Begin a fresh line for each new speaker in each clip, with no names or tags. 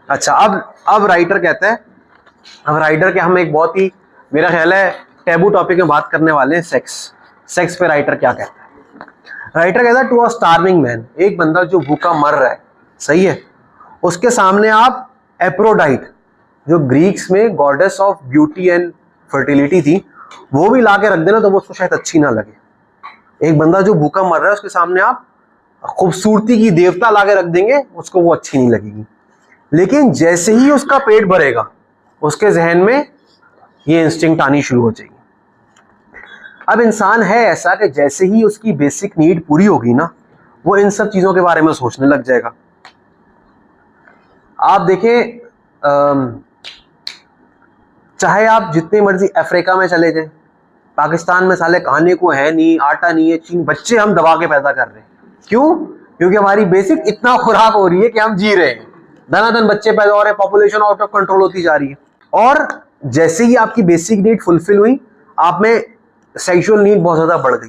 अच्छा, अब राइटर कहता है, अब राइटर के हम एक बहुत ही, मेरा ख्याल है टैबू टॉपिक में बात करने वाले हैं, सेक्स पे राइटर क्या कहता है। राइटर कहता है टू अ स्टार्विंग मैन, एक बंदा जो भूखा मर रहा है, सही है, उसके सामने आप एप्रोडाइट, जो ग्रीक्स में goddess of beauty and fertility थी, वो भी ला के रख देना तो वो उसको शायद अच्छी ना लगे। एक बंदा जो भूखा मर रहा है उसके सामने आप खूबसूरती की देवता ला के रख देंगे, उसको वो अच्छी नहीं लगेगी। लेकिन जैसे ही उसका पेट भरेगा उसके जहन में ये इंस्टिंक्ट आनी शुरू हो जाएगी। अब इंसान है ऐसा कि जैसे ही उसकी बेसिक नीड पूरी होगी ना, वो इन सब चीजों के बारे में सोचने लग जाएगा। आप देखें, चाहे आप जितनी मर्जी अफ्रीका में चले जाएं, पाकिस्तान में साले खाने को है नहीं, आटा नहीं है, चीन बच्चे हम दबा के पैदा कर रहे हैं। क्यों? क्योंकि हमारी बेसिक इतना खुराक हो रही है कि हम जी रहे हैं, धनाधन बच्चे पैदा हो रहे हैं, पॉपुलेशन आउट ऑफ कंट्रोल होती जा रही है। और जैसे ही आपकी बेसिक नीड फुलफिल हुई, आप में सेक्सुअल नीड बहुत ज्यादा बढ़ गई।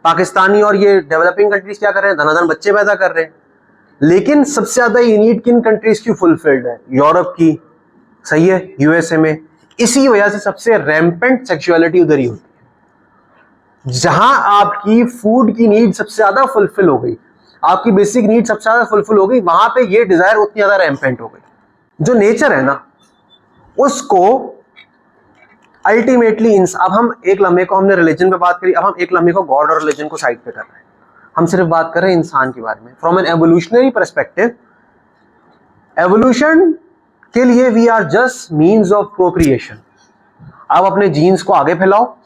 पाकिस्तानी और ये डेवलपिंग कंट्रीज क्या कर रहे हैं? धनाधन बच्चे पैदा कर रहे हैं। लेकिन सबसे ज्यादा ये नीड किन कंट्रीज की फुलफिल्ड है? यूरोप की, सही है, यूएसए में। इसी वजह से सबसे रैम्पेंट सेक्सुअलिटी उधर ही होती है। जहां आपकी फूड की नीड सबसे ज्यादा फुलफिल हो गई, आपकी बेसिक नीड सबसे ज्यादा फुलफिल हो गई, वहां पे ये डिजायर उतनी ज्यादा रैम्पेंट हो गई। जो नेचर है ना, उसको अल्टीमेटली, अब हम एक लम्हे को, हमने रिलीजन पे बात करी, अब हम एक लम्हे को गॉड और रिलीजन को साइड पे कर रहे हैं। हम सिर्फ बात कर रहे हैं इंसान के बारे में from an evolutionary perspective. Evolution के लिए we are just means of procreation. आप अपने जीन्स को आगे फैलाओ,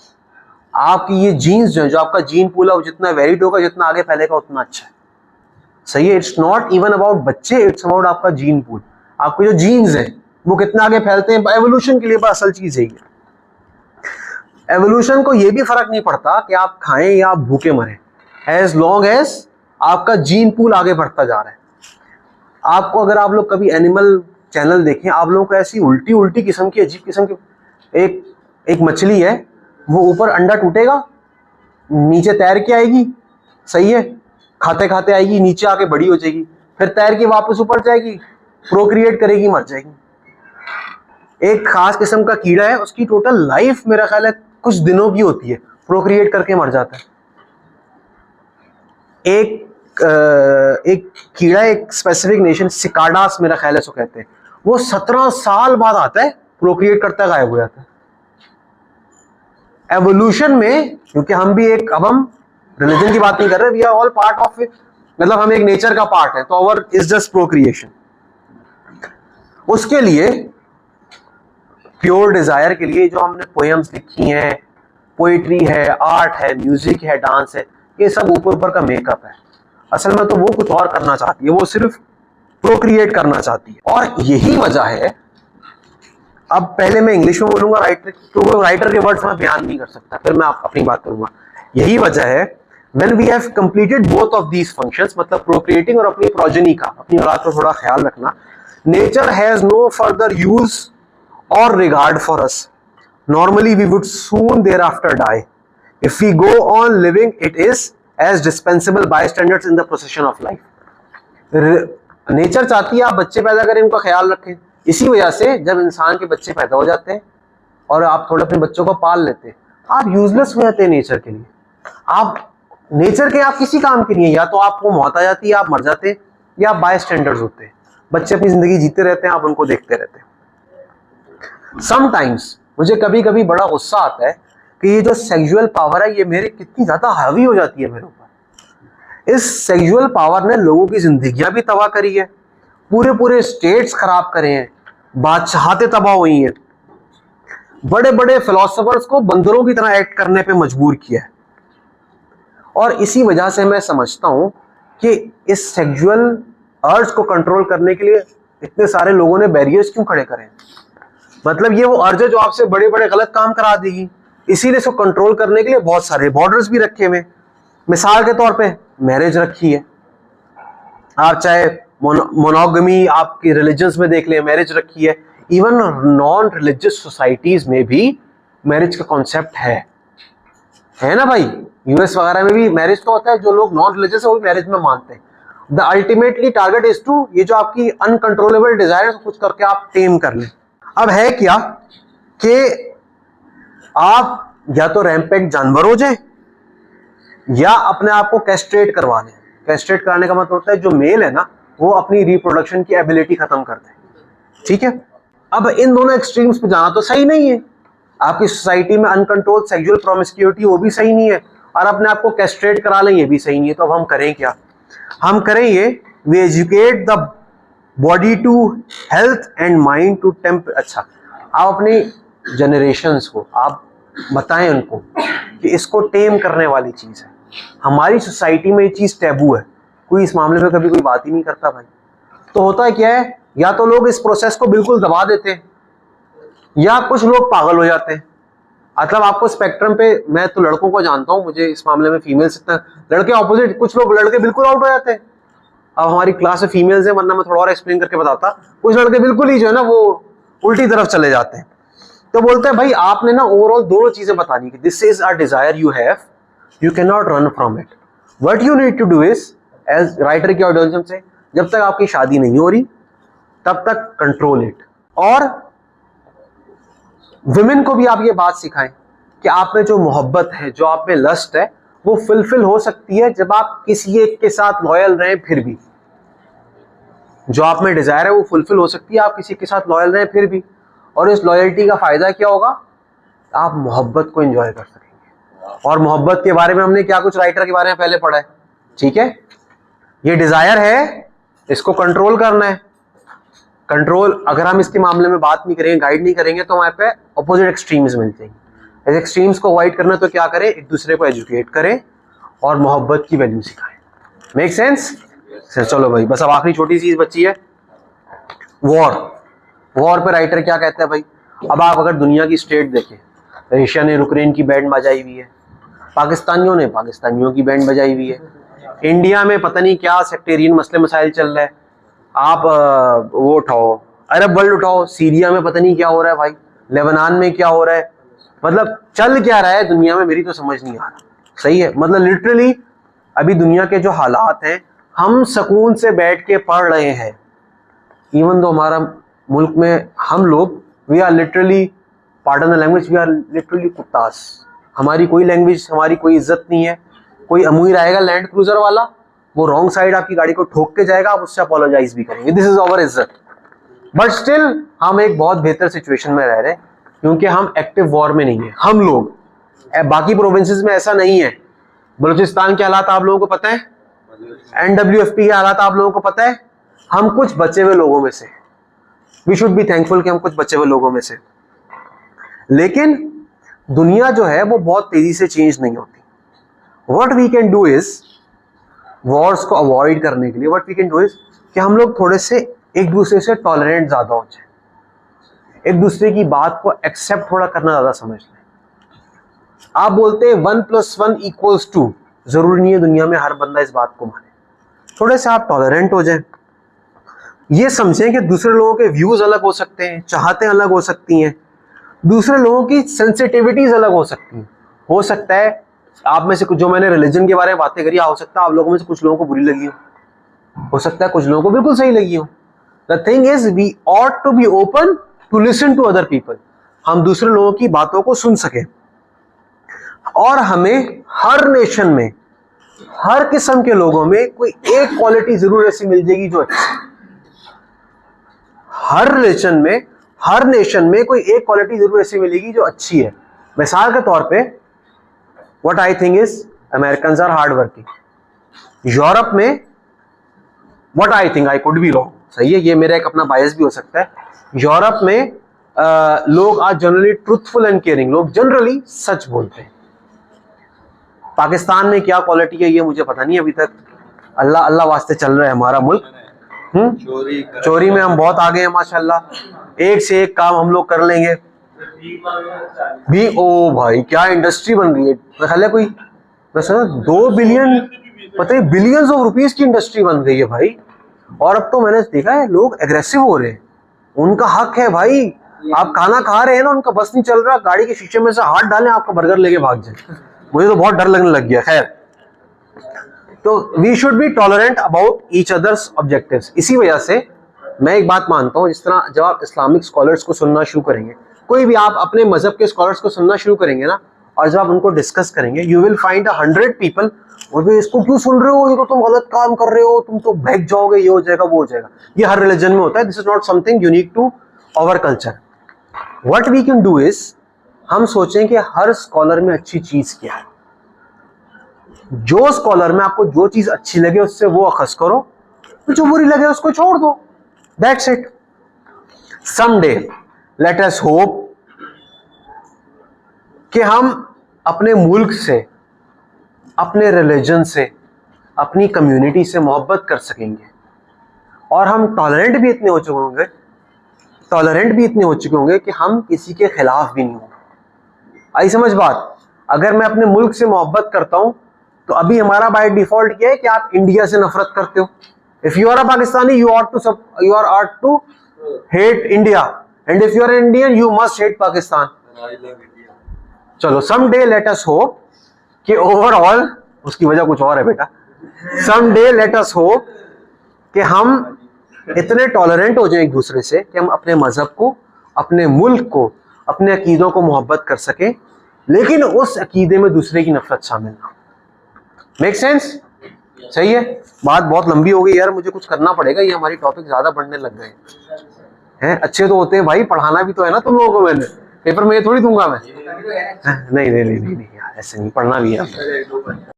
आपकी ये जीन्स जो आपका जीन पूल है, जितना वेरिड होगा, जितना आगे फैलेगा उतना अच्छा है, सही है। इट्स नॉट इवन अबाउट बच्चे, इट्स अबाउट आपका जीन पूल। आपके जो जीन्स है वो कितना आगे फैलते हैं, एवोल्यूशन के लिए बस असल चीज है। एवोल्यूशन को ये भी फर्क नहीं पड़ता कि आप खाएं या आप भूखे मरें, एज लॉन्ग एज आपका जीन पूल आगे बढ़ता जा रहा है। आपको, अगर आप लोग कभी एनिमल चैनल देखें, आप लोगों को ऐसी उल्टी उल्टी किस्म की, अजीब किस्म की, एक मछली है, वो ऊपर अंडा टूटेगा, नीचे तैर के आएगी, सही है, खाते खाते आएगी, नीचे आके बड़ी हो जाएगी, फिर तैर के वापस ऊपर जाएगी, प्रोक्रिएट करेगी, मर जाएगी। एक खास किस्म का कीड़ा है, उसकी टोटल लाइफ मेरा ख्याल है कुछ दिनों की होती है, प्रोक्रिएट करके मर जाता है। एक कीड़ा, एक स्पेसिफिक नेशन, सिकाडास मेरा ख्याल है सो कहते हैं, वो 17 साल बाद आता है, प्रोक्रिएट करता गायब हो जाता है। एवोल्यूशन में, क्योंकि हम भी एक, अब हम रिलीजन की बात नहीं कर रहे, we are all part of it, मतलब हम एक नेचर का पार्ट है, तो अवर इज जस्ट प्रोक्रिएशन। उसके लिए प्योर डिजायर के लिए जो हमने पोएम्स लिखी हैं, पोइट्री है, आर्ट है, म्यूजिक है, डांस है, ये सब ऊपर ऊपर का मेकअप है। असल में तो वो कुछ और करना चाहती है, वो सिर्फ प्रोक्रिएट करना चाहती है। और यही वजह है, अब पहले मैं इंग्लिश में बोलूंगा राइटर, क्योंकि राइटर के वर्ड्स में बयान नहीं कर सकता, फिर मैं अपनी बात करूंगा। यही वजह है, when we have completed both of these functions, मतलब प्रोक्रिएटिंग और अपनी प्रोजेनी का, अपनी औलाद का थोड़ा ख्याल रखना, nature has no further use or regard for us. Normally we would soon thereafter die. If we go on living, it is as dispensable bystanders in the procession of life. Nature चाहती है आप बच्चे पैदा करें, उनका ख्याल रखें। इसी वजह से जब इंसान के बच्चे पैदा हो जाते हैं और आप थोड़े अपने बच्चों को पाल लेते हैं, आप यूजलेस हो जाते हैं नेचर के लिए। आप नेचर के, आप किसी काम के नहीं है, या तो आपको मौत आ जाती है, आप मर जाते हैं, या आप बाय स्टैंडर्ड्स होते हैं, बच्चे अपनी जिंदगी जीते रहते हैं, आप उनको देखते रहते हैं। समटाइम्स मुझे कभी कभी बड़ा गुस्सा आता है कि ये जो सेक्सुअल पावर है, ये मेरे कितनी ज्यादा हावी हो जाती है मेरे ऊपर। इस सेक्सुअल पावर ने लोगों की जिंदगियां भी तबाह करी है, पूरे पूरे स्टेट्स खराब करे हैं, बादशाहतें तबाह हुई हैं, बड़े बड़े फिलोसोफर्स को बंदरों की तरह एक्ट करने पे मजबूर किया है। और इसी वजह से मैं समझता हूं कि इस सेक्सुअल अर्ज को कंट्रोल करने के लिए इतने सारे लोगों ने बैरियर्स क्यों खड़े करे। मतलब ये वो अर्ज है जो आपसे बड़े बड़े गलत काम करा देगी, इसीलिए इसको कंट्रोल करने के लिए बहुत सारे बॉर्डर्स भी रखे हुए। मिसाल के तौर पे मैरिज रखी है, आप चाहे मोनोगमी आपकी रिलीजन्स में देख लें, मैरिज रखी है। इवन नॉन रिलीजियस सोसाइटीज में भी मैरिज का कॉन्सेप्ट है ना भाई। यूएस वगैरह में भी मैरिज तो होता है, जो लोग नॉन रिलीजियस है वो भी मैरिज में मानते हैं। The ultimately target is to, ये जो आपकी अनकंट्रोलेबल डिजायर है कुछ करके आप टेम कर लें। अब है क्या कि आप या तो रैम्पेंट जानवर हो जाए या अपने आप को कैस्ट्रेट करवा लें। कैस्ट्रेट कराने का मतलब होता है जो मेल है ना वो अपनी रिप्रोडक्शन की एबिलिटी खत्म कर दे, ठीक है। अब इन दोनों एक्सट्रीम्स पे जाना तो सही नहीं है। आपकी सोसाइटी में अनकंट्रोल सेक्सुअल प्रोमिस्क्यूटी वो भी सही नहीं है, और अपने आप को कैस्ट्रेट करा लें ये भी सही नहीं है। तो अब हम करें क्या? हम करें ये, we educate the body to health and mind to temp. अच्छा, आप अपनी जनरेशन्स को आप बताएं उनको कि इसको टेम करने वाली चीज है। हमारी सोसाइटी में ये चीज टैबू है, कोई इस मामले में कभी कोई बात ही नहीं करता भाई। तो होता है क्या है, या तो लोग इस प्रोसेस को बिल्कुल दबा देते हैं या कुछ लोग पागल हो जाते हैं। मतलब आपको स्पेक्ट्रम पे, मैं तो लड़कों को जानता हूं, मुझे इस मामले में फीमेल्स इतना, लड़के ऑपोजिट, कुछ लोग लड़के बिल्कुल आउट हो जाते हैं। अब हमारी क्लास में फीमेल्स है, वरना मैं थोड़ा और एक्सप्लेन करके बताता। कुछ लड़के बिल्कुल ही जो है ना वो उल्टी तरफ चले जाते हैं। तो बोलते हैं भाई आपने ना ओवरऑल दोनों चीजें बतानी कि this is a desire you have, you can not run from it. What you need to do is, as writer की ऑडियंस से, जब तक आपकी शादी नहीं हो रही तब तक कंट्रोल इट। और विमेन को भी आप ये बात सिखाएं कि आप में जो मोहब्बत है, जो आप में लस्ट है, वो फुलफिल हो सकती है जब आप किसी एक के साथ लॉयल रहें। फिर भी जो आप में डिजायर है वो फुलफिल हो सकती है आप किसी के साथ लॉयल रहें फिर भी। और इस लॉयल्टी का फायदा क्या होगा? आप मोहब्बत को एंजॉय कर सकेंगे। और मोहब्बत के बारे में हमने क्या कुछ राइटर के बारे में पहले पढ़ा है, ठीक है। ये डिजायर है, इसको कंट्रोल करना है। कंट्रोल अगर हम इसके मामले में बात नहीं करेंगे, गाइड नहीं करेंगे, तो हमारे पे अपोजिट एक्सट्रीम्स मिलते हैं। इस एक्सट्रीम्स को अवॉइड करना तो क्या करें, एक दूसरे को एजुकेट करें और मोहब्बत की वैल्यू सिखाएं। Make sense? चलो भाई, बस अब आखिरी छोटी चीज बची है, वॉर। वॉर पे राइटर क्या कहता है भाई? अब आप अगर दुनिया की स्टेट देखें, रशिया ने यूक्रेन की बैंड बजाई हुई है, पाकिस्तानियों ने पाकिस्तानियों की बैंड बजाई हुई है, इंडिया में पता नहीं क्या सेक्टेरियन मसले मसाइल चल रहा है। आप वो उठाओ, अरब वर्ल्ड उठाओ, सीरिया में पता नहीं क्या हो रहा है भाई, लेबनान में क्या हो रहा है, मतलब चल क्या रहा है दुनिया में, मेरी तो समझ नहीं आ रहा। सही है, मतलब लिटरली अभी दुनिया के जो हालात हैं, हम सुकून से बैठ के पढ़ रहे हैं। इवन तो हमारा मुल्क में हम लोग, we are literally, pardon the language, we are literally कुत्तास। हमारी कोई लैंग्वेज, हमारी कोई इज्जत नहीं है। कोई अमीर आएगा लैंड क्रूजर वाला, वो रॉन्ग साइड आपकी गाड़ी को ठोक के जाएगा, आप उससे अपोलोजाइज भी करेंगे, दिस इज आवर इज्जत। बट स्टिल हम एक बहुत बेहतर सिचुएशन में रह रहे हैं क्योंकि हम एक्टिव वॉर में नहीं है। हम लोग, बाकी प्रोविंसेस में ऐसा नहीं है। बलूचिस्तान के हालात आप लोगों को पता है, NWFP के हालात आप लोगों को पता है। हम कुछ बचे हुए लोगों में से, वी शुड बी थैंकफुल कि हम कुछ बचे हुए लोगों में से। लेकिन दुनिया जो है वो बहुत तेजी से चेंज नहीं होती। What we can do is, wars को अवॉइड करने के लिए what we can do is कि हम लोग थोड़े से एक दूसरे से टॉलरेंट ज्यादा हो जाए, एक दूसरे की बात को एक्सेप्ट थोड़ा करना ज्यादा समझ लें। आप बोलते हैं 1 + 1 = 2, जरूरी नहीं है दुनिया में हर बंदा इस बात को माने। थोड़े से आप टॉलरेंट हो जाए, ये समझें कि दूसरे लोगों के व्यूज अलग हो सकते हैं, चाहतें अलग हो सकती हैं, दूसरे लोगों की सेंसिटिविटीज अलग हो सकती हैं। हो सकता है आप में से कुछ, जो मैंने रिलीजन के बारे में बातें करी, हो सकता है आप लोगों में से कुछ लोगों को बुरी लगी हो सकता है कुछ लोगों को बिल्कुल सही लगी हो। The thing is we ought to be open to listen to other people. हम दूसरे लोगों की बातों को सुन सके। और हमें हर नेशन में, हर किस्म के लोगों में कोई एक क्वालिटी जरूर ऐसी मिल जाएगी जो अच्छी है। हर रिलीजन में, हर नेशन में कोई एक क्वालिटी जरूर ऐसी मिलेगी जो अच्छी है। मिसाल के तौर पे what I think is Americans are hard working. Europe में what I think, I could be wrong, सही है, ये मेरा एक अपना बायस भी हो सकता है। यूरोप में लोग आज जनरली ट्रूथफुल एंड केयरिंग, लोग जनरली सच बोलते हैं। पाकिस्तान में क्या क्वालिटी है ये मुझे पता नहीं अभी तक, अल्लाह अल्लाह वास्ते चल रहा है हमारा मुल्क। चोरी में हम बहुत आगे हैं माशाल्लाह, एक से एक काम हम लोग कर लेंगे भी। ओ भाई क्या इंडस्ट्री बन रही है, ख्याल है कोई बस 2 बिलियन, पता है बिलियंस ऑफ रुपीस की इंडस्ट्री बन गई है भाई। और अब तो मैंने देखा है लोग एग्रेसिव हो रहे हैं, उनका हक है भाई। आप खाना खा रहे हैं ना, उनका बस नहीं चल रहा, गाड़ी के शीशे में से हाथ डालें, आपका बर्गर लेके भाग जाए। मुझे तो बहुत डर लगने लग गया। खैर, तो we should be tolerant about each others objectives. इसी वजह से मैं एक बात मानता हूँ, जिस तरह जब आप इस्लामिक स्कॉलर्स को सुनना शुरू करेंगे, कोई भी आप अपने मजहब के स्कॉलर्स को सुनना शुरू करेंगे ना, और जब आप उनको डिस्कस करेंगे, यू विल फाइंड 100 पीपल, और भी इसको क्यों सुन रहे हो, ये तो तुम गलत काम कर रहे हो, तुम तो बहक जाओगे, ये हो जाएगा, वो हो जाएगा। ये हर रिलीजन में होता है। This is not something unique to our culture. What we can do is, हम सोचें कि हर स्कॉलर में अच्छी चीज क्या है। जो स्कॉलर में आपको जो चीज अच्छी लगे उससे वो अखज करो, जो बुरी लगे उसको छोड़ दो। That's it. Someday let us hope कि हम अपने मुल्क से, अपने रिलीजन से, अपनी कम्युनिटी से मोहब्बत कर सकेंगे, और हम टॉलरेंट भी इतने हो चुके होंगे कि हम किसी के खिलाफ भी नहीं होंगे। आई समझ बात? अगर मैं अपने मुल्क से मोहब्बत करता हूं तो अभी हमारा बाय डिफॉल्ट क्या है कि आप इंडिया से नफरत करते हो। If you are a Pakistani you are to hate India, and if you are Indian you must hate Pakistan. चलो समडे लेट अस होप कि ओवरऑल, उसकी वजह कुछ और है बेटा, समडे लेट अस होप कि हम इतने टॉलरेंट हो जाए एक दूसरे से कि हम अपने मजहब को, अपने मुल्क को, अपने अकीदों को मोहब्बत कर सके, लेकिन उस अकीदे में दूसरे की नफरत शामिल ना। Make sense? सही है। बात बहुत लंबी हो गई यार, मुझे कुछ करना पड़ेगा, ये हमारी टॉपिक ज्यादा बढ़ने लग गए हैं। अच्छे तो होते हैं भाई, पढ़ाना भी तो है ना तुम लोगों को, मैंने पेपर में ये थोड़ी दूंगा मैं। नहीं नहीं नहीं नहीं, नहीं यार, ऐसे नहीं, पढ़ना भी है।